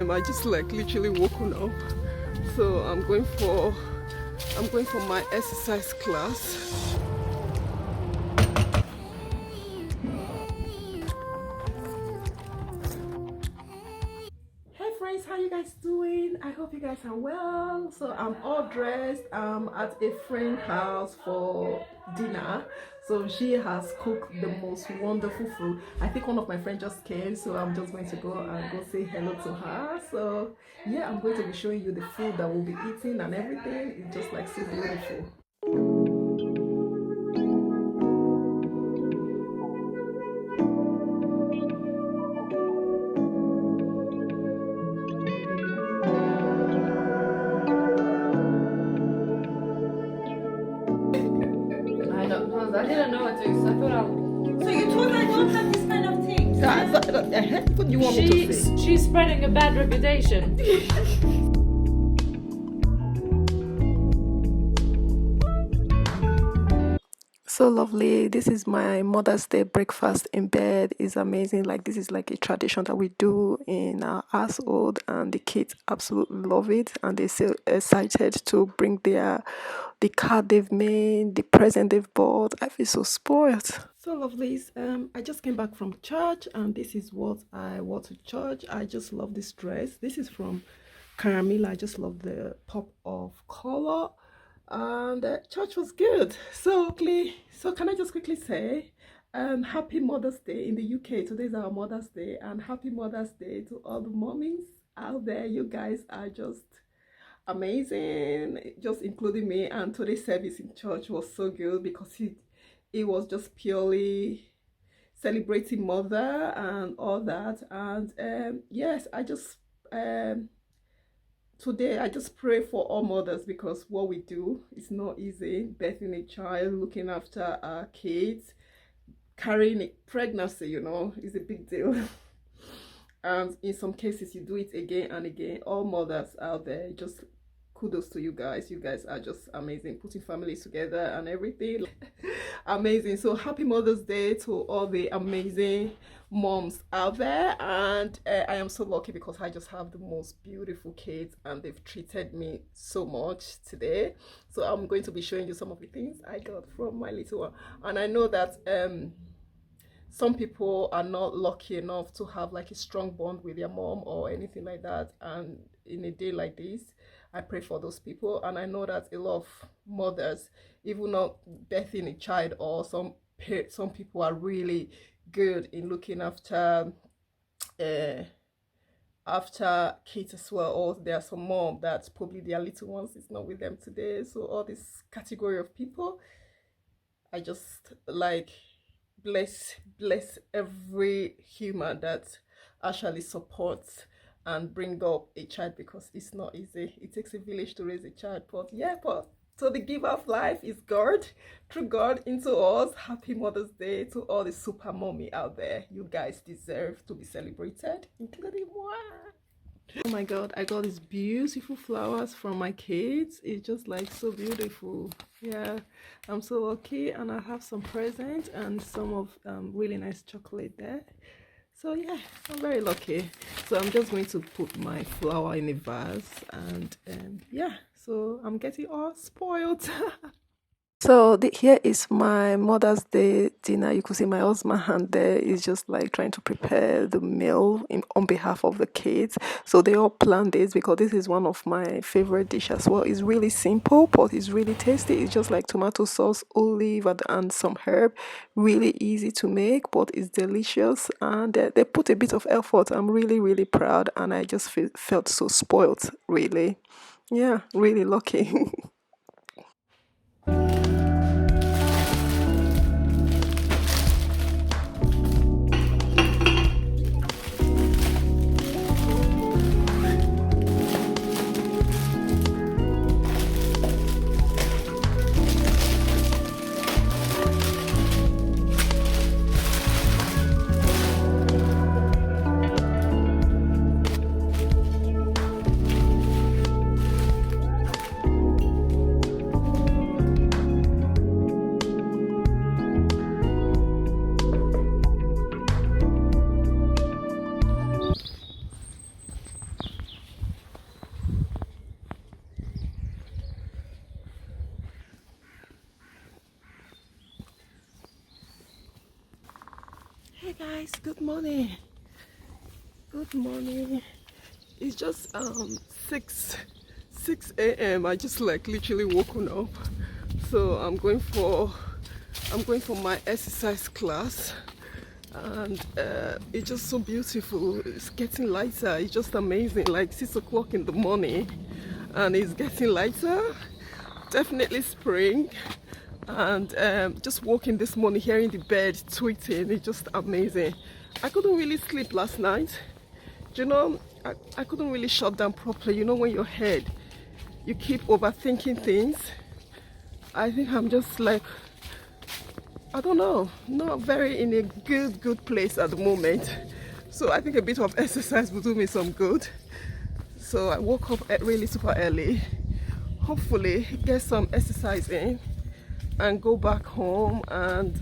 I just like literally woken up, so I'm going for my exercise class. Hey friends, how you guys doing? I hope you guys are well. So I'm all dressed. I'm at a friend's house for dinner. So she has cooked the most wonderful food. I think one of my friends just came, so I'm just going to go and go say hello to her. So yeah, I'm going to be showing you the food that we'll be eating and everything. It's just like so beautiful. I didn't know what to do, so I thought I'll... So you told I don't have this kind of things? What do you want me to say? She's spreading a bad reputation. So lovely. This is my Mother's Day breakfast in bed. It's amazing. Like, this is like a tradition that we do in our household, and the kids absolutely love it, and they're so excited to bring the card they've made, the present they've bought. I feel so spoiled. So lovelies, I just came back from church, and this is what I wore to church. I just love this dress. This is from Caramilla. I just love the pop of color, and church was good. So can I just quickly say happy Mother's Day in the UK. Today's our Mother's Day, and happy Mother's Day to all the mommies out there. You guys are just amazing, just including me. And today's service in church was so good because it was just purely celebrating mother and all that. And yes, I just today I just pray for all mothers, because what we do is not easy. Birthing a child, looking after our kids, carrying a pregnancy, is a big deal. And in some cases you do it again and again. All mothers out there, just kudos to you guys. You guys are just amazing, putting families together and everything. Amazing. So happy Mother's Day to all the amazing moms out there. And I am so lucky because I just have the most beautiful kids, and they've treated me so much today. So I'm going to be showing you some of the things I got from my little one. And I know that some people are not lucky enough to have like a strong bond with their mom or anything like that, and in a day like this, I pray for those people. And I know that a lot of mothers, even not birthing a child, or some people are really good in looking after kids as well. Or there are some mom that probably their little ones is not with them today. So all this category of people, I just like bless every human that actually supports and bring up a child, because it's not easy. It takes a village to raise a child. But so the giver of life is God, through God into us. Happy Mother's Day to all the super mommy out there. You guys deserve to be celebrated, including one. Oh my God, I got these beautiful flowers from my kids. It's just like so beautiful. Yeah, I'm so lucky, and I have some presents and some of really nice chocolate there. So yeah, I'm very lucky. So I'm just going to put my flower in a vase, and yeah, so I'm getting all spoiled. So here is my Mother's Day dinner. You could see my husband hand there is just like trying to prepare the meal on behalf of the kids. So they all planned this because this is one of my favorite dishes as well. It's really simple, but it's really tasty. It's just like tomato sauce, olive, and some herb. Really easy to make, but it's delicious. And they put a bit of effort. I'm really, really proud, and I just felt so spoiled, really. Yeah, really lucky. Hi guys, good morning. Good morning. It's just 6 a.m. I just like literally woken up. So I'm going for my exercise class, and it's just so beautiful. It's getting lighter. It's just amazing. Like 6 o'clock in the morning, and it's getting lighter. Definitely spring. And just walking this morning, hearing the bird tweeting, it's just amazing. I couldn't really sleep last night. You know, I couldn't really shut down properly. You know, when your head, you keep overthinking things. I think I'm just like, I don't know, not very in a good place at the moment. So I think a bit of exercise will do me some good. So I woke up really super early. Hopefully get some exercise in and go back home and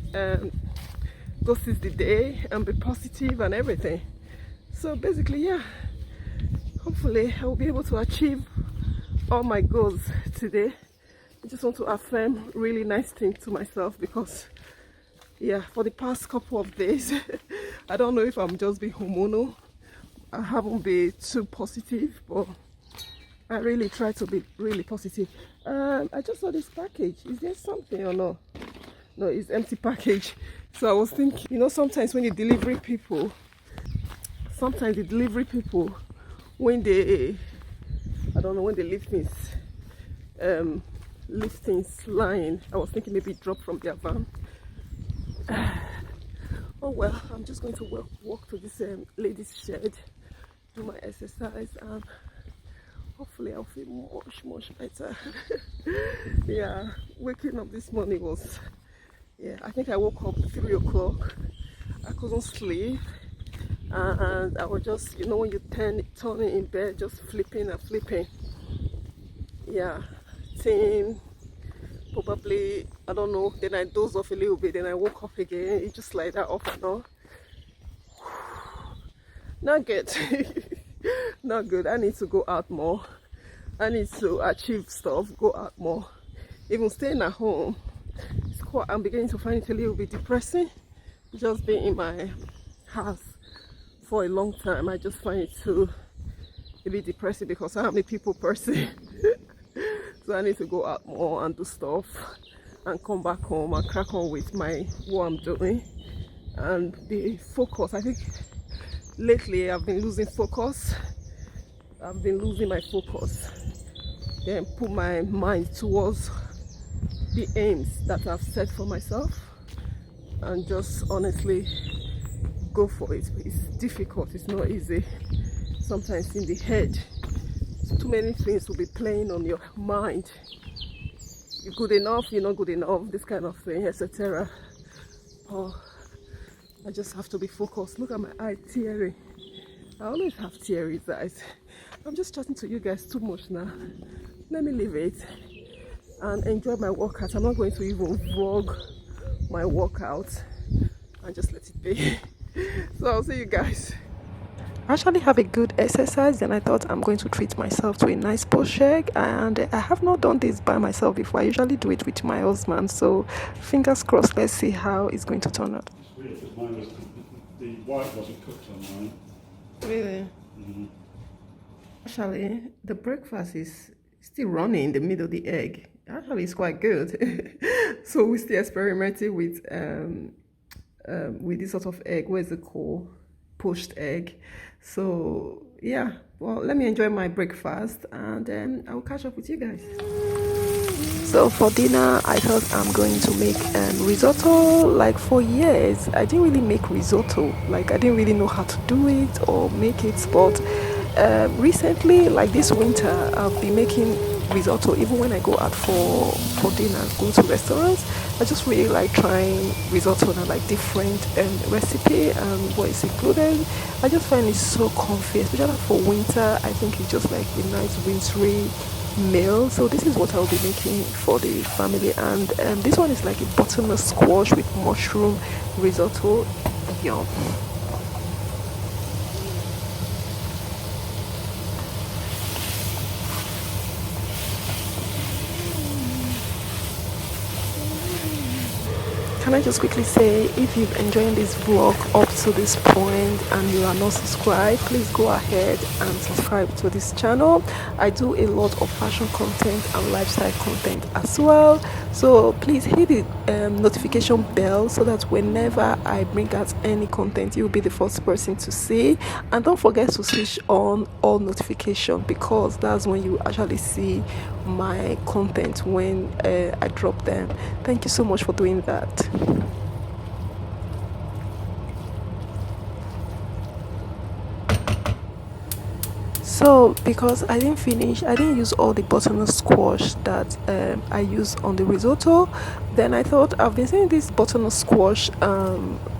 go seize the day and be positive and everything. So basically, yeah, hopefully I will be able to achieve all my goals today. I just want to affirm really nice things to myself, because yeah, for the past couple of days I don't know if I'm just being hormonal. I haven't been too positive, but I really try to be really positive. I just saw this package. Is there something or no? No, it's empty package. So I was thinking, you know, sometimes when the delivery people, when they, I don't know, when they leave things lying, I was thinking maybe it dropped from their van. Oh well, I'm just going to walk to this lady's shed, do my exercise, and hopefully I'll feel much better. Yeah, waking up this morning was, yeah, I think I woke up 3 o'clock. I couldn't sleep, and I was just, you know, when you turning in bed, just flipping. Yeah, probably, I don't know, then I dozed off a little bit, then I woke up again. It's just like that off and on. Not good. Not good. I need to go out more. I need to achieve stuff, go out more. Even staying at home, it's quite, I'm beginning to find it a little bit depressing. Just being in my house for a long time, I just find it to a bit depressing, because I'm a people person. So I need to go out more and do stuff and come back home and crack on with what I'm doing and be focused. I think lately I've been losing focus. I've been losing my focus. Then put my mind towards the aims that I've set for myself and just honestly go for it. It's difficult, it's not easy. Sometimes in the head, too many things will be playing on your mind. You're good enough, you're not good enough, this kind of thing, etc. Oh, I just have to be focused. Look at my eye tearing. I always have teary eyes. I'm just chatting to you guys too much now. Let me leave it and enjoy my workout. I'm not going to even vlog my workout and just let it be. So I'll see you guys. I actually have a good exercise, and I thought I'm going to treat myself to a nice post shake, and I have not done this by myself before. I usually do it with my husband, so fingers crossed. Let's see how it's going to turn out. It's weird because mine was, the white wasn't cooked on mine. Really? Mm-hmm. Actually, the breakfast is still running in the middle of the egg. Actually, it's quite good. So we're still experimenting with this sort of egg. Where's it called? Poached egg. So yeah, well, let me enjoy my breakfast, and then I'll catch up with you guys. So for dinner, I thought I'm going to make risotto. Like for years, I didn't really make risotto. Like I didn't really know how to do it or make it, but recently, like this winter, I've been making risotto. Even when I go out for dinner, go to restaurants, I just really like trying risotto and like different recipe and what is included. I just find it so comfy, especially for winter. I think it's just like a nice wintry meal. So this is what I'll be making for the family, and this one is like a butternut squash with mushroom risotto. Yum. can I just quickly say, if you've enjoyed this vlog up to this point and you are not subscribed, please go ahead and subscribe to this channel. I do a lot of fashion content and lifestyle content as well, so please hit the notification bell so that whenever I bring out any content, you'll be the first person to see. And don't forget to switch on all notification, because that's when you actually see my content when I drop them. Thank you so much for doing that. So because I didn't use all the butternut squash that I use on the risotto, then I thought, I've been seeing this butternut squash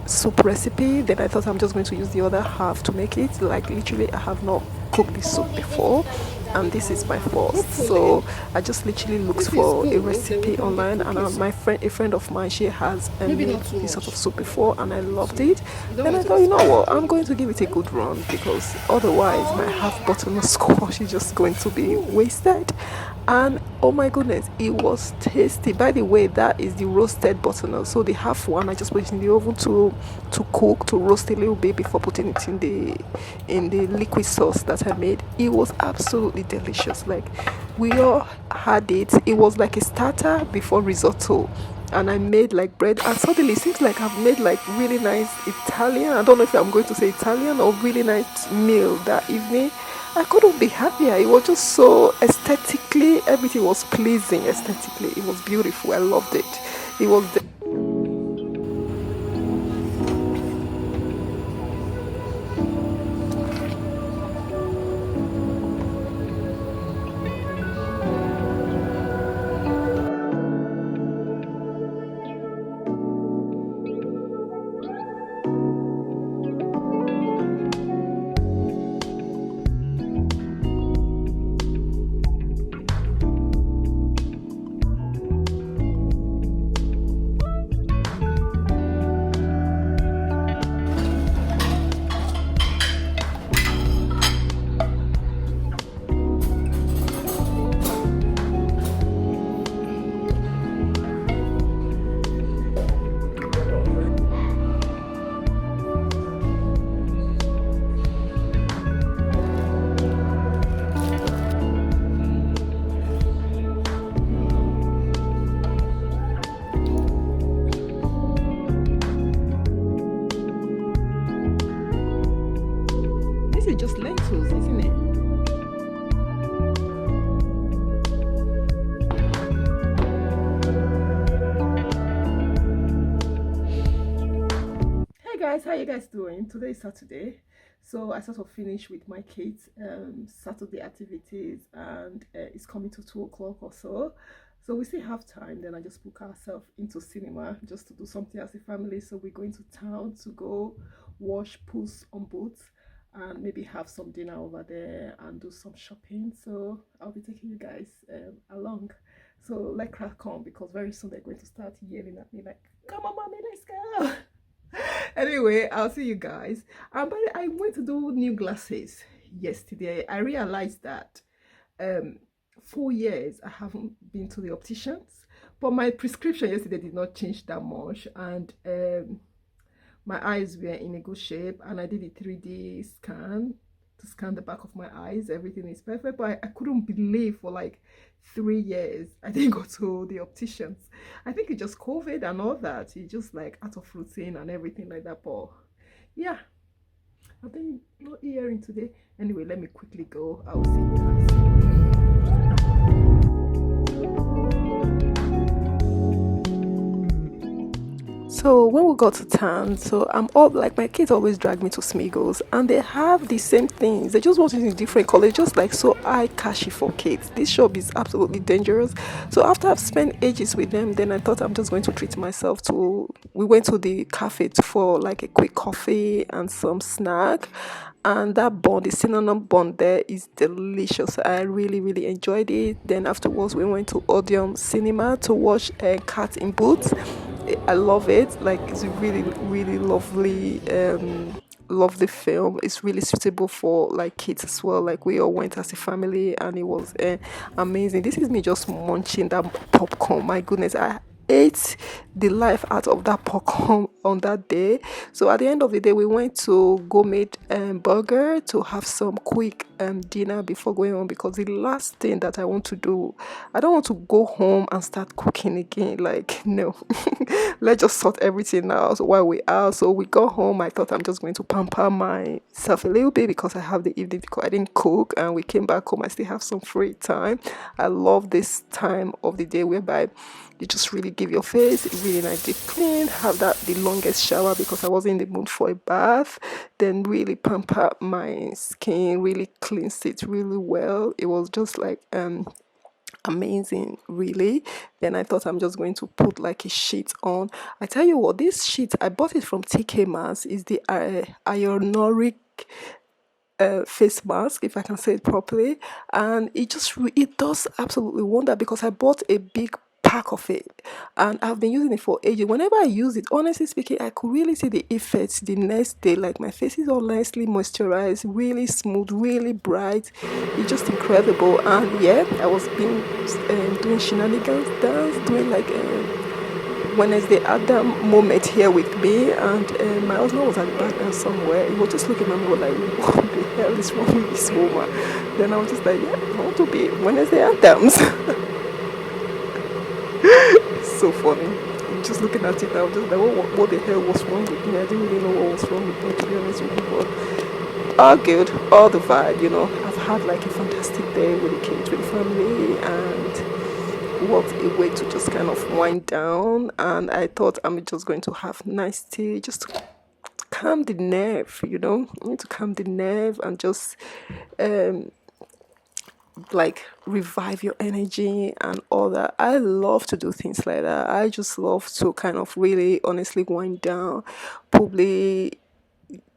soup recipe, then I thought I'm just going to use the other half to make it. Like literally, I have not cooked this soup before, and this is my first, so I just literally looked for a recipe online, and a friend of mine, she has made this sort of soup before and I loved it. Then I thought, you know what, I'm going to give it a good run, because otherwise my half butternut squash is just going to be wasted. And oh my goodness, it was tasty. By the way, that is the roasted butternut, so the half one I just put it in the oven to cook, to roast a little bit before putting it in the liquid sauce that I made. It was absolutely delicious. Like, we all had it. It was like a starter before risotto, and I made like bread, and suddenly it seems like I've made like really nice Italian, I don't know if I'm going to say Italian or really nice meal that evening. I couldn't be happier. It was just so aesthetically, everything was pleasing aesthetically. It was beautiful. I loved it. It was just lentils, isn't it? Hey guys, how you guys doing? Today is Saturday, so I sort of finished with my kids Saturday activities, and it's coming to 2 o'clock or so. So we still have time. Then I just book ourselves into cinema just to do something as a family. So we're going to town to go wash Puss on Boots and maybe have some dinner over there and do some shopping. So I'll be taking you guys along. So let's crack on, because very soon they're going to start yelling at me like, come on mommy, let's go. Anyway, I'll see you guys. But I went to do new glasses yesterday. I realized that 4 years I haven't been to the opticians, but my prescription yesterday did not change that much, and my eyes were in a good shape, and I did a 3D scan to scan the back of my eyes. Everything is perfect, but I couldn't believe for like 3 years I didn't go to the opticians. I think it's just COVID and all that. It's just like out of routine and everything like that. But yeah, I think no earring today. Anyway, let me quickly go. I'll see you guys. So when we got to town, so I'm all like, my kids always drag me to Smiggles, and they have the same things. They just want it in different colors, just like so eye-catchy for kids. This shop is absolutely dangerous. So after I've spent ages with them, then I thought I'm just going to treat myself to. We went to the cafe for like a quick coffee and some snack. And that bun, the cinnamon bun there, is delicious. I really enjoyed it. Then afterwards we went to Odeon Cinema to watch Cat in Boots. I love it. Like, it's a really lovely film. It's really suitable for like kids as well. Like, we all went as a family and it was amazing. This is me just munching that popcorn. My goodness, ate the life out of that pork on that day. So at the end of the day, we went to Gourmet Burger to have some quick dinner before going home, because the last thing that I want to do, I don't want to go home and start cooking again. Like, no. Let's just sort everything out while we are. So we got home. I thought I'm just going to pamper myself a little bit because I have the evening, because I didn't cook, and we came back home. I still have some free time. I love this time of the day whereby you just really give your face a really nice deep clean, have that the longest shower because I wasn't in the mood for a bath, then really pamper my skin, really cleanse it really well. It was just like amazing, really. Then I thought I'm just going to put like a sheet on. I tell you what, this sheet I bought it from TK Maxx, is the ironoric face mask, if I can say it properly, and it does absolutely wonder, because I bought a big pack of it and I've been using it for ages. Whenever I use it, honestly speaking, I could really see the effects the next day. Like, my face is all nicely moisturized, really smooth, really bright. It's just incredible. And yeah, I was doing shenanigans dance, doing like Wednesday Adam moment here with me, and my husband was at the background somewhere. He was just looking at me like, what the hell is wrong with this woman? Then I was just like, yeah, I want to be Wednesday Adams. So funny. Just looking at it, I was just like, what the hell was wrong with me? I didn't really know what was wrong with me, to be honest with you. But all good, all the vibe, you know. I've had like a fantastic day with the kids, with the family, and what a way to just kind of wind down. And I thought I'm just going to have nice tea, just to calm the nerve, you know. I need to calm the nerve and just like revive your energy and all that. I love to do things like that. I just love to kind of really honestly wind down, probably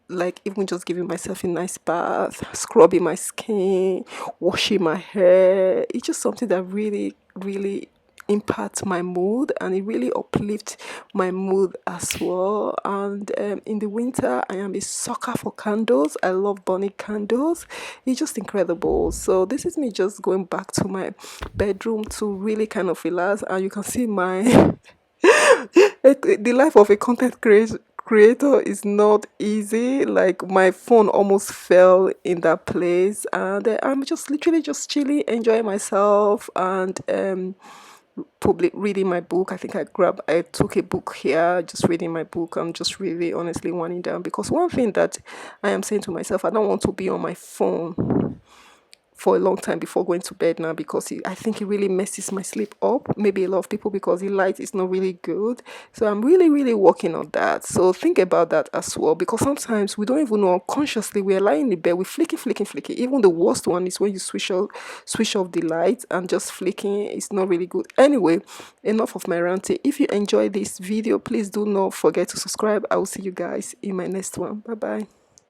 like even just giving myself a nice bath, scrubbing my skin, washing my hair. It's just something that really, really impacts my mood, and it really uplifts my mood as well. And in the winter, I am a sucker for candles. I love burning candles. It's just incredible. So this is me just going back to my bedroom to really kind of relax, and you can see my the life of a content creator is not easy. Like, my phone almost fell in that place, and I'm just literally just chilling, enjoying myself, and probably reading my book. I took a book here, just reading my book. I'm just really honestly winding down, because one thing that I am saying to myself, I don't want to be on my phone for a long time before going to bed now, because I think it really messes my sleep up. Maybe a lot of people, because the light is not really good. So I'm really, really working on that. So think about that as well, because sometimes we don't even know, unconsciously we are lying in the bed, we flicking. Even the worst one is when you switch off the light and just flicking. It's not really good. Anyway, enough of my ranting. If you enjoy this video, please do not forget to subscribe. I will see you guys in my next one. Bye bye.